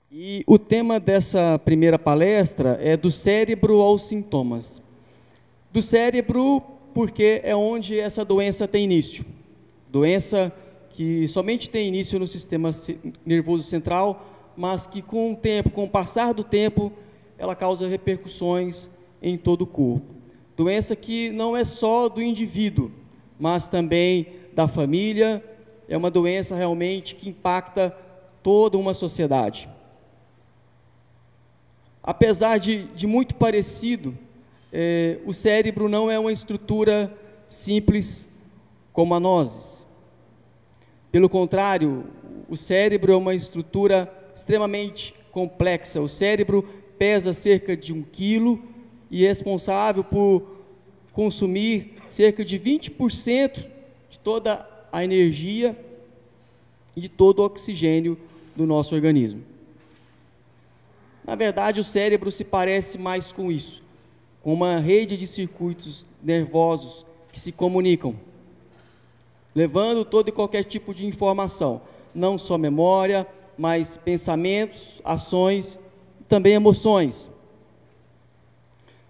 E o tema dessa primeira palestra é do cérebro aos sintomas. Do cérebro, porque é onde essa doença tem início. Doença que somente tem início no sistema nervoso central, mas que com o tempo, com o passar do tempo, ela causa repercussões em todo o corpo. Doença que não é só do indivíduo, mas também da família, é uma doença realmente que impacta toda uma sociedade. Apesar de muito parecido, o cérebro não é uma estrutura simples como a nozes. Pelo contrário, o cérebro é uma estrutura extremamente complexa. O cérebro pesa cerca de 1 quilo e é responsável por consumir cerca de 20% de toda a energia e de todo o oxigênio do nosso organismo. Na verdade, o cérebro se parece mais com isso, com uma rede de circuitos nervosos que se comunicam, levando todo e qualquer tipo de informação, não só memória, mas pensamentos, ações e também emoções.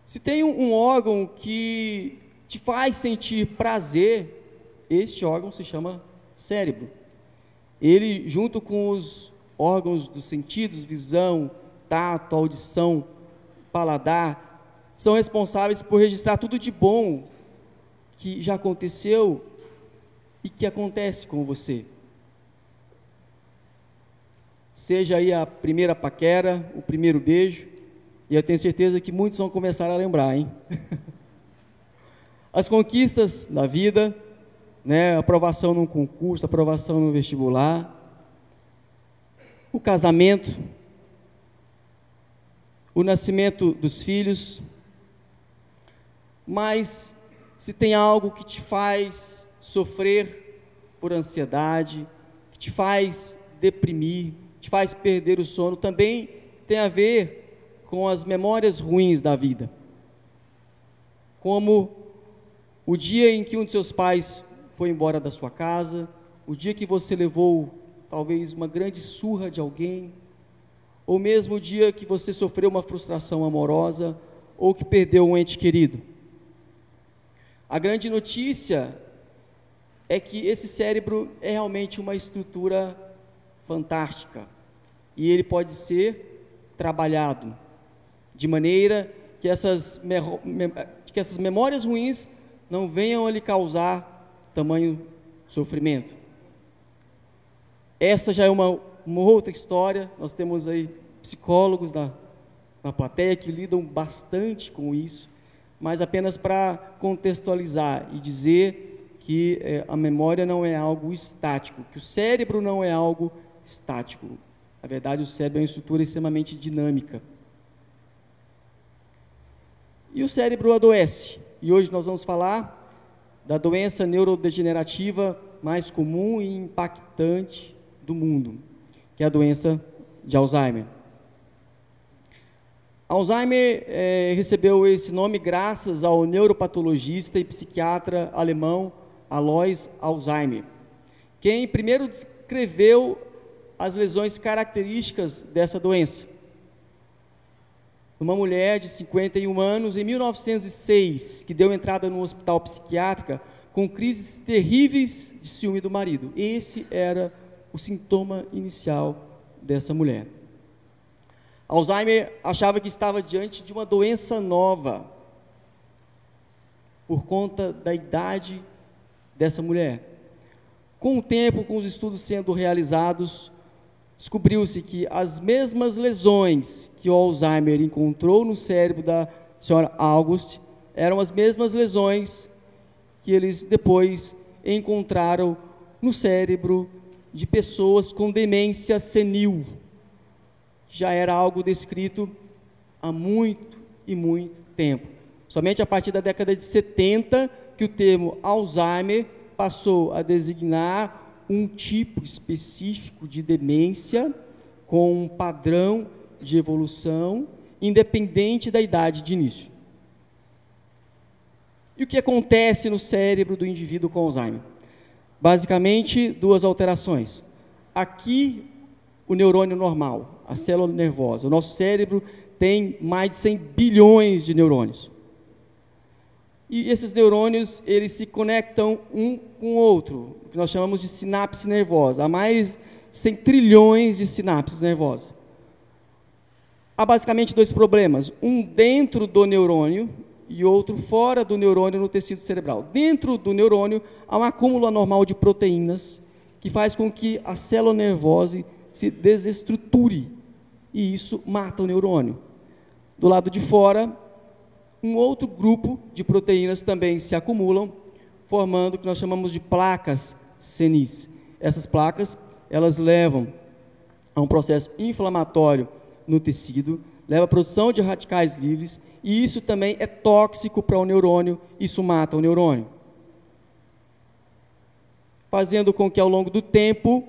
Se tem um órgão que te faz sentir prazer, este órgão se chama cérebro. Ele, junto com os órgãos dos sentidos, visão, tato, audição, paladar, são responsáveis por registrar tudo de bom que já aconteceu e que acontece com você. Seja aí a primeira paquera, o primeiro beijo, e eu tenho certeza que muitos vão começar a lembrar, hein? As conquistas da vida, né? Aprovação num concurso, aprovação no vestibular, o casamento, o nascimento dos filhos. Mas se tem algo que te faz sofrer por ansiedade, que te faz deprimir, te faz perder o sono, também tem a ver com as memórias ruins da vida. Como o dia em que um de seus pais foi embora da sua casa, o dia que você levou talvez uma grande surra de alguém, ou mesmo o dia que você sofreu uma frustração amorosa, ou que perdeu um ente querido. A grande notícia é que esse cérebro é realmente uma estrutura fantástica, e ele pode ser trabalhado de maneira que essas memórias ruins não venham a lhe causar tamanho sofrimento. Essa já é uma outra história. Nós temos aí psicólogos na plateia que lidam bastante com isso, mas apenas para contextualizar e dizer que a memória não é algo estático, que o cérebro não é algo estático. Na verdade, o cérebro é uma estrutura extremamente dinâmica. E o cérebro adoece. E hoje nós vamos falar da doença neurodegenerativa mais comum e impactante do mundo, que é a doença de Alzheimer. Alzheimer recebeu esse nome graças ao neuropatologista e psiquiatra alemão Alois Alzheimer, quem primeiro descreveu as lesões características dessa doença. Uma mulher de 51 anos, em 1906, que deu entrada no hospital psiquiátrico com crises terríveis de ciúme do marido. Esse era o sintoma inicial dessa mulher. Alzheimer achava que estava diante de uma doença nova, por conta da idade dessa mulher. Com o tempo, com os estudos sendo realizados, descobriu-se que as mesmas lesões que o Alzheimer encontrou no cérebro da senhora August eram as mesmas lesões que eles depois encontraram no cérebro de pessoas com demência senil. Já era algo descrito há muito e muito tempo. Somente a partir da década de 70 que o termo Alzheimer passou a designar um tipo específico de demência com um padrão de evolução independente da idade de início. E o que acontece no cérebro do indivíduo com Alzheimer? Basicamente, duas alterações. Aqui, o neurônio normal, a célula nervosa. O nosso cérebro tem mais de 100 bilhões de neurônios. E esses neurônios, eles se conectam um com o outro, que nós chamamos de sinapse nervosa. Há mais de 100 trilhões de sinapses nervosas. Há basicamente dois problemas, um dentro do neurônio e outro fora do neurônio no tecido cerebral. Dentro do neurônio, há um acúmulo anormal de proteínas que faz com que a célula nervosa se desestruture, e isso mata o neurônio. Do lado de fora, um outro grupo de proteínas também se acumulam, formando o que nós chamamos de placas senis. Essas placas, elas levam a um processo inflamatório no tecido, leva à produção de radicais livres, e isso também é tóxico para o neurônio, isso mata o neurônio. Fazendo com que ao longo do tempo,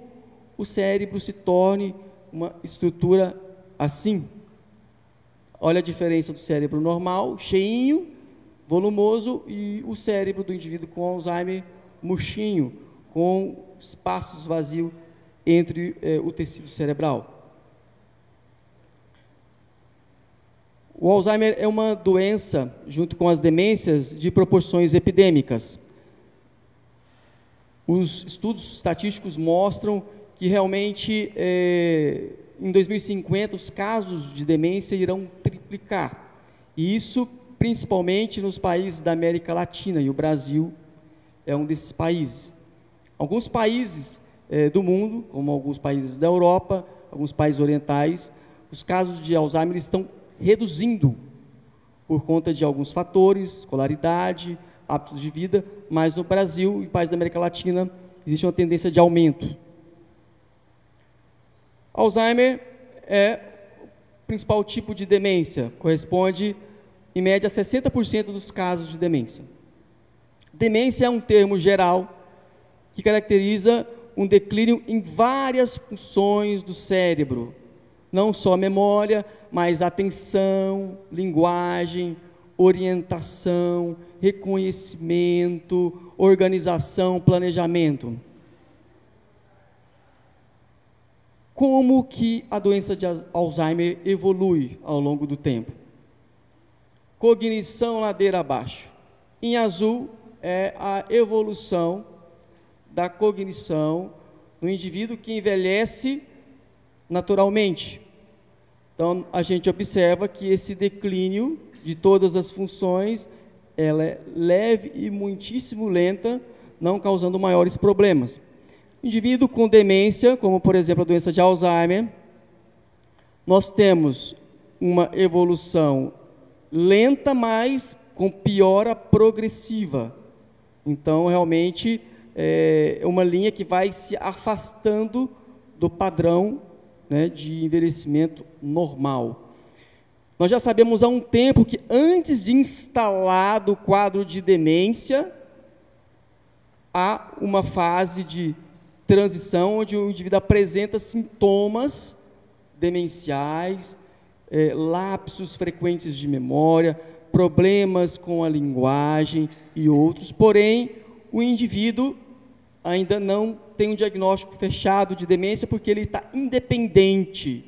o cérebro se torne uma estrutura assim. Olha a diferença do cérebro normal, cheinho, volumoso, e o cérebro do indivíduo com Alzheimer, murchinho, com espaços vazios entre o tecido cerebral. O Alzheimer é uma doença, junto com as demências, de proporções epidêmicas. Os estudos estatísticos mostram que realmente, em 2050, os casos de demência irão triplicar. E isso, principalmente nos países da América Latina, e o Brasil é um desses países. Alguns países do mundo, como alguns países da Europa, alguns países orientais, os casos de Alzheimer estão reduzindo por conta de alguns fatores, escolaridade, hábitos de vida, mas no Brasil e países da América Latina existe uma tendência de aumento. Alzheimer é o principal tipo de demência, corresponde em média a 60% dos casos de demência. Demência é um termo geral que caracteriza um declínio em várias funções do cérebro, não só memória, mas atenção, linguagem, orientação, reconhecimento, organização, planejamento. Como que a doença de Alzheimer evolui ao longo do tempo? Cognição ladeira abaixo. Em azul é a evolução da cognição no indivíduo que envelhece naturalmente. Então, a gente observa que esse declínio de todas as funções, ela é leve e muitíssimo lenta, não causando maiores problemas. Indivíduo com demência, como por exemplo a doença de Alzheimer, nós temos uma evolução lenta, mas com piora progressiva. Então, realmente, é uma linha que vai se afastando do padrão, né, de envelhecimento normal. Nós já sabemos há um tempo que antes de instalado o quadro de demência, há uma fase de transição onde o indivíduo apresenta sintomas demenciais, lapsos frequentes de memória, problemas com a linguagem e outros, porém, o indivíduo ainda não tem um diagnóstico fechado de demência porque ele está independente,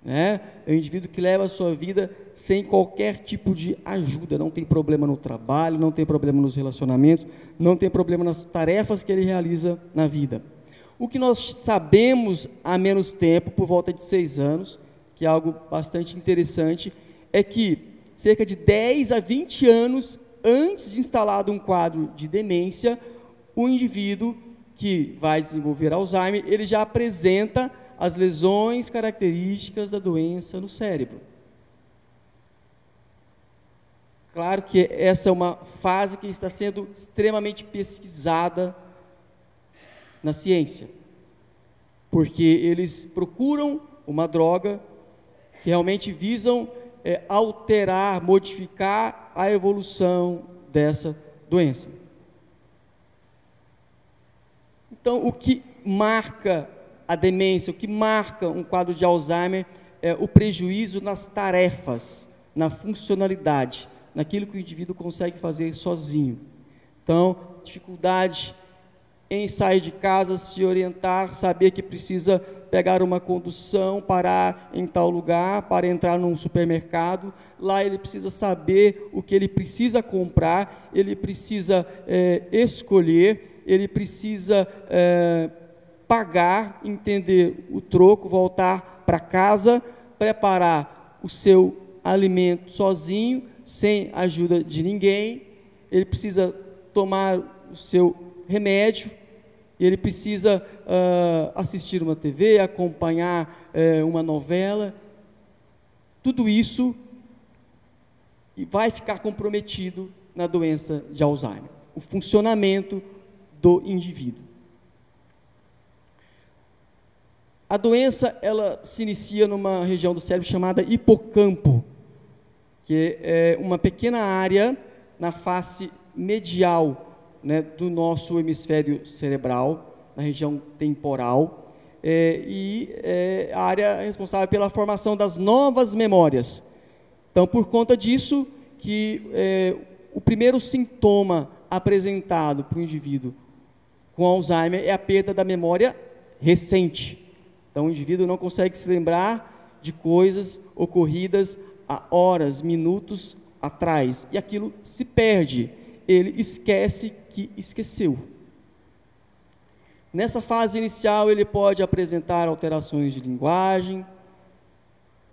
né? É um indivíduo que leva a sua vida sem qualquer tipo de ajuda, não tem problema no trabalho, não tem problema nos relacionamentos, não tem problema nas tarefas que ele realiza na vida. O que nós sabemos há menos tempo, por volta de 6 anos, que é algo bastante interessante, é que cerca de 10 a 20 anos antes de instalado um quadro de demência, o indivíduo que vai desenvolver Alzheimer, ele já apresenta as lesões características da doença no cérebro. Claro que essa é uma fase que está sendo extremamente pesquisada na ciência, porque eles procuram uma droga que realmente visam alterar, modificar a evolução dessa doença. Então, o que marca a demência, o que marca um quadro de Alzheimer é o prejuízo nas tarefas, na funcionalidade, naquilo que o indivíduo consegue fazer sozinho. Então, dificuldade em sair de casa, se orientar, saber que precisa pegar uma condução, parar em tal lugar, para entrar num supermercado. Lá ele precisa saber o que ele precisa comprar, ele precisa escolher, ele precisa pagar, entender o troco, voltar para casa, preparar o seu alimento sozinho, sem ajuda de ninguém. Ele precisa tomar o seu remédio, ele precisa assistir uma TV, acompanhar uma novela. Tudo isso vai ficar comprometido na doença de Alzheimer, o funcionamento do indivíduo. A doença, ela se inicia numa região do cérebro chamada hipocampo, que é uma pequena área na face medial, né, do nosso hemisfério cerebral, na região temporal, a área responsável pela formação das novas memórias. Então, por conta disso, que o primeiro sintoma apresentado para o indivíduo com Alzheimer é a perda da memória recente. Então, o indivíduo não consegue se lembrar de coisas ocorridas há horas, minutos atrás, e aquilo se perde, ele esquece que esqueceu. Nessa fase inicial, ele pode apresentar alterações de linguagem,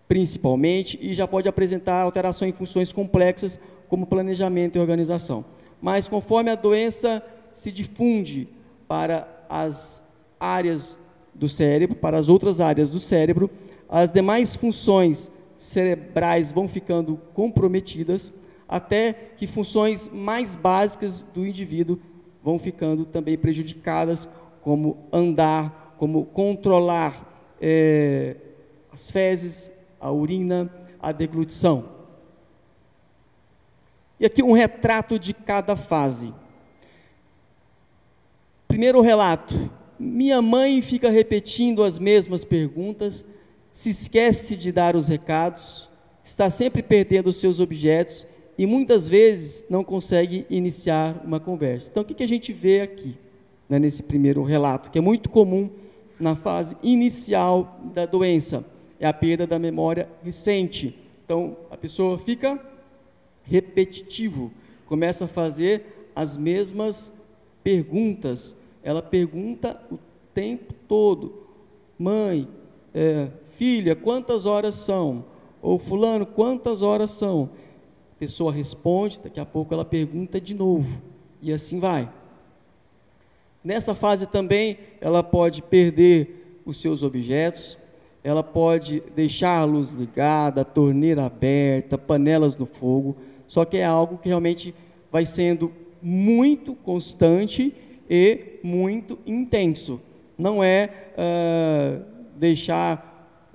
principalmente, e já pode apresentar alterações em funções complexas, como planejamento e organização. Mas, conforme a doença se difunde para as áreas do cérebro, para as outras áreas do cérebro, as demais funções cerebrais vão ficando comprometidas, até que funções mais básicas do indivíduo vão ficando também prejudicadas, como andar, como controlar as fezes, a urina, a deglutição. E aqui um retrato de cada fase. Primeiro relato: minha mãe fica repetindo as mesmas perguntas, se esquece de dar os recados, está sempre perdendo os seus objetos e muitas vezes não consegue iniciar uma conversa. Então, o que a gente vê aqui, né, nesse primeiro relato, que é muito comum na fase inicial da doença, é a perda da memória recente. Então, a pessoa fica repetitivo, começa a fazer as mesmas perguntas. Ela pergunta o tempo todo: mãe, filha, quantas horas são? Ou fulano, quantas horas são? A pessoa responde, daqui a pouco ela pergunta de novo, e assim vai. Nessa fase também, ela pode perder os seus objetos, ela pode deixar a luz ligada, a torneira aberta, panelas no fogo, só que é algo que realmente vai sendo muito constante e muito intenso. Não é deixar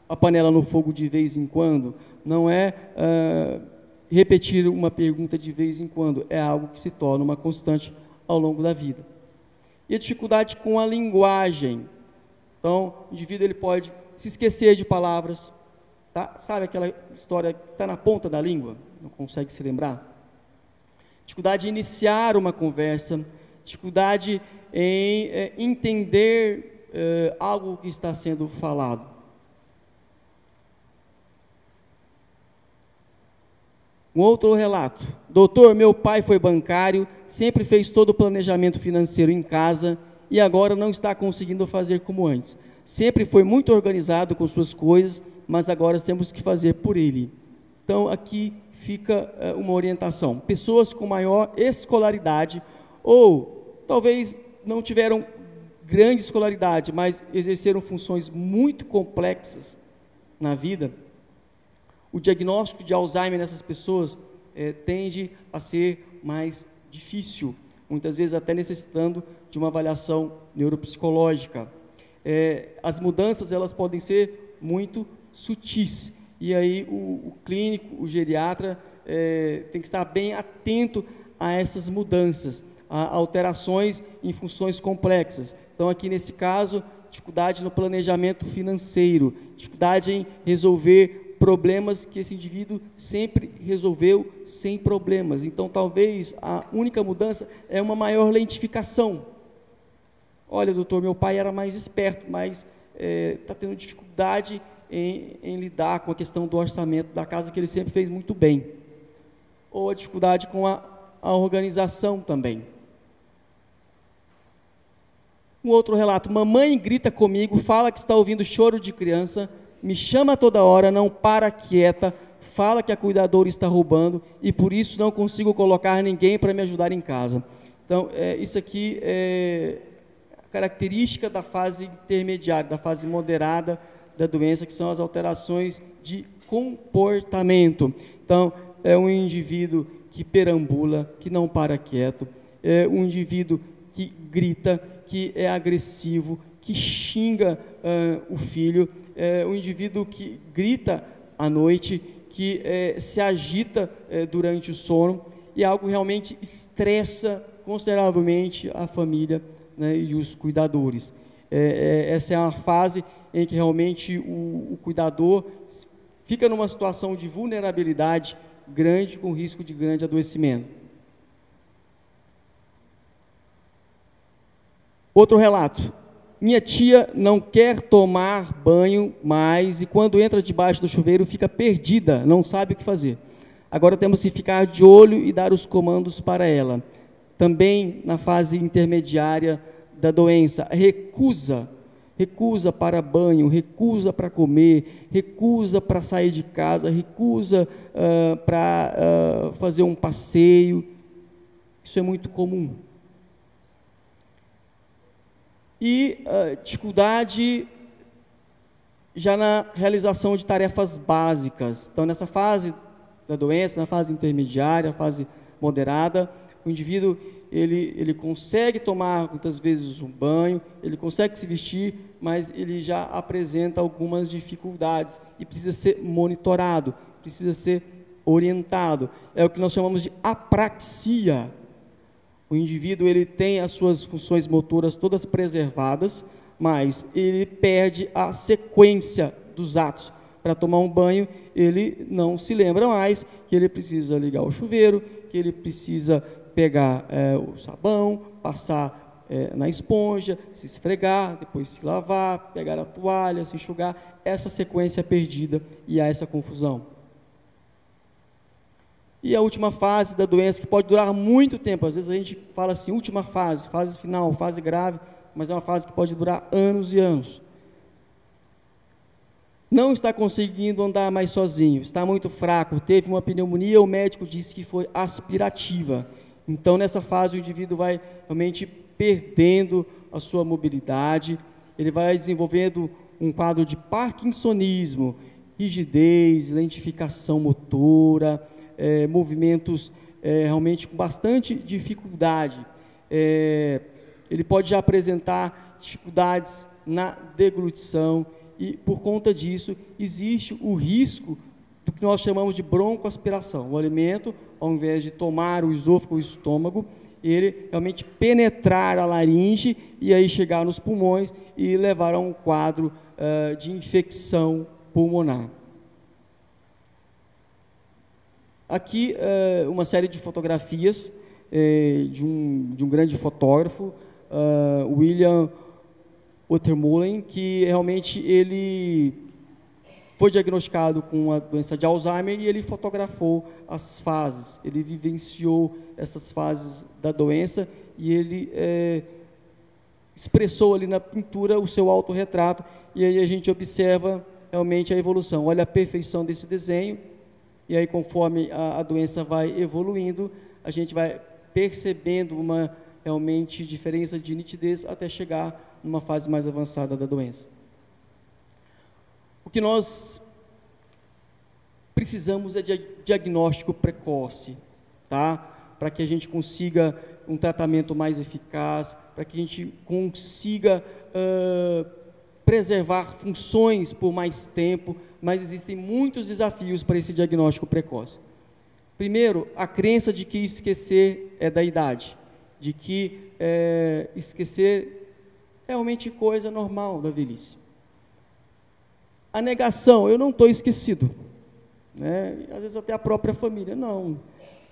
a panela no fogo de vez em quando, não é repetir uma pergunta de vez em quando, é algo que se torna uma constante ao longo da vida. E a dificuldade com a linguagem. Então, o indivíduo ele pode se esquecer de palavras, tá? Sabe aquela história que está na ponta da língua, não consegue se lembrar? Dificuldade em iniciar uma conversa, dificuldade em entender algo que está sendo falado. Um outro relato: doutor, meu pai foi bancário, sempre fez todo o planejamento financeiro em casa e agora não está conseguindo fazer como antes. Sempre foi muito organizado com suas coisas, mas agora temos que fazer por ele. Então, aqui fica uma orientação. Pessoas com maior escolaridade, ou talvez não tiveram grande escolaridade, mas exerceram funções muito complexas na vida, o diagnóstico de Alzheimer nessas pessoas tende a ser mais difícil, muitas vezes até necessitando de uma avaliação neuropsicológica. As mudanças elas podem ser muito sutis, e aí o clínico, o geriatra, tem que estar bem atento a essas mudanças, a alterações em funções complexas. Então, aqui nesse caso, dificuldade no planejamento financeiro, dificuldade em resolver problemas que esse indivíduo sempre resolveu sem problemas. Então, talvez a única mudança é uma maior lentificação. olha, doutor, meu pai era mais esperto, mas está tendo dificuldade em lidar com a questão do orçamento da casa, que ele sempre fez muito bem. Ou a dificuldade com a organização também. Um outro relato: mamãe grita comigo, fala que está ouvindo choro de criança, me chama toda hora, não para quieta, fala que a cuidadora está roubando e por isso não consigo colocar ninguém para me ajudar em casa. Então, isso aqui é característica da fase intermediária, da fase moderada da doença, que são as alterações de comportamento. Então, é um indivíduo que perambula, que não para quieto, é um indivíduo que grita, que é agressivo, que xinga o filho, é um indivíduo que grita à noite, que se agita durante o sono, e algo realmente estressa consideravelmente a família, né, e os cuidadores. Essa é uma fase em que realmente o cuidador fica numa situação de vulnerabilidade grande, com risco de grande adoecimento. Outro relato: minha tia não quer tomar banho mais e quando entra debaixo do chuveiro fica perdida, não sabe o que fazer. Agora temos que ficar de olho e dar os comandos para ela. Também na fase intermediária da doença, recusa para banho, recusa para comer, recusa para sair de casa, recusa para fazer um passeio. Isso é muito comum. E dificuldade já na realização de tarefas básicas. Então, nessa fase da doença, na fase intermediária, fase moderada, o indivíduo ele consegue tomar muitas vezes um banho, ele consegue se vestir, mas ele já apresenta algumas dificuldades e precisa ser monitorado, precisa ser orientado. É o que nós chamamos de apraxia. O indivíduo ele tem as suas funções motoras todas preservadas, mas ele perde a sequência dos atos. Para tomar um banho, ele não se lembra mais que ele precisa ligar o chuveiro, que ele precisa pegar o sabão, passar na esponja, se esfregar, depois se lavar, pegar a toalha, se enxugar. Essa sequência é perdida e há essa confusão. E a última fase da doença, que pode durar muito tempo. Às vezes a gente fala assim, última fase, fase final, fase grave, mas é uma fase que pode durar anos e anos. Não está conseguindo andar mais sozinho, está muito fraco, teve uma pneumonia, o médico disse que foi aspirativa. Então, nessa fase, o indivíduo vai realmente perdendo a sua mobilidade, ele vai desenvolvendo um quadro de parkinsonismo, rigidez, lentificação motora, movimentos realmente com bastante dificuldade. Ele pode já apresentar dificuldades na deglutição e, por conta disso, existe o risco do que nós chamamos de broncoaspiração. O alimento, ao invés de tomar o esôfago, o estômago, ele realmente penetrar a laringe e aí chegar nos pulmões e levar a um quadro de infecção pulmonar. Aqui uma série de fotografias de um grande fotógrafo, William Otermolen, que realmente ele foi diagnosticado com a doença de Alzheimer e ele fotografou as fases, ele vivenciou essas fases da doença e ele expressou ali na pintura o seu autorretrato, e aí a gente observa realmente a evolução. Olha a perfeição desse desenho, e aí conforme a doença vai evoluindo, a gente vai percebendo uma realmente diferença de nitidez até chegar numa fase mais avançada da doença. O que nós precisamos é de diagnóstico precoce, tá? Para que a gente consiga um tratamento mais eficaz, para que a gente consiga preservar funções por mais tempo, mas existem muitos desafios para esse diagnóstico precoce. Primeiro, a crença de que esquecer é da idade, de que esquecer é realmente coisa normal da velhice. A negação, eu não estou esquecido, né? Às vezes até a própria família, não.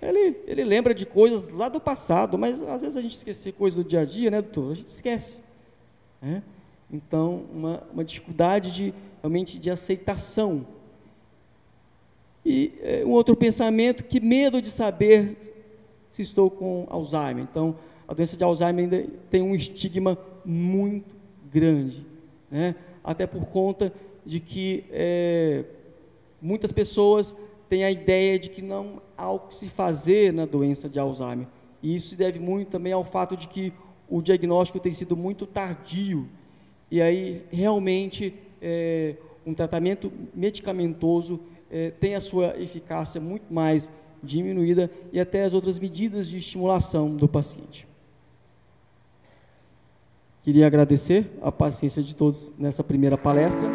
Ele lembra de coisas lá do passado, mas às vezes a gente esquece coisas do dia a dia, né, doutor? A gente esquece. né? Então, uma dificuldade realmente de aceitação. E um outro pensamento, que medo de saber se estou com Alzheimer. Então, a doença de Alzheimer ainda tem um estigma muito grande, né? Até por conta de que muitas pessoas têm a ideia de que não há o que se fazer na doença de Alzheimer. E isso se deve muito também ao fato de que o diagnóstico tem sido muito tardio. E aí, realmente, um tratamento medicamentoso tem a sua eficácia muito mais diminuída e até as outras medidas de estimulação do paciente. Queria agradecer a paciência de todos nessa primeira palestra.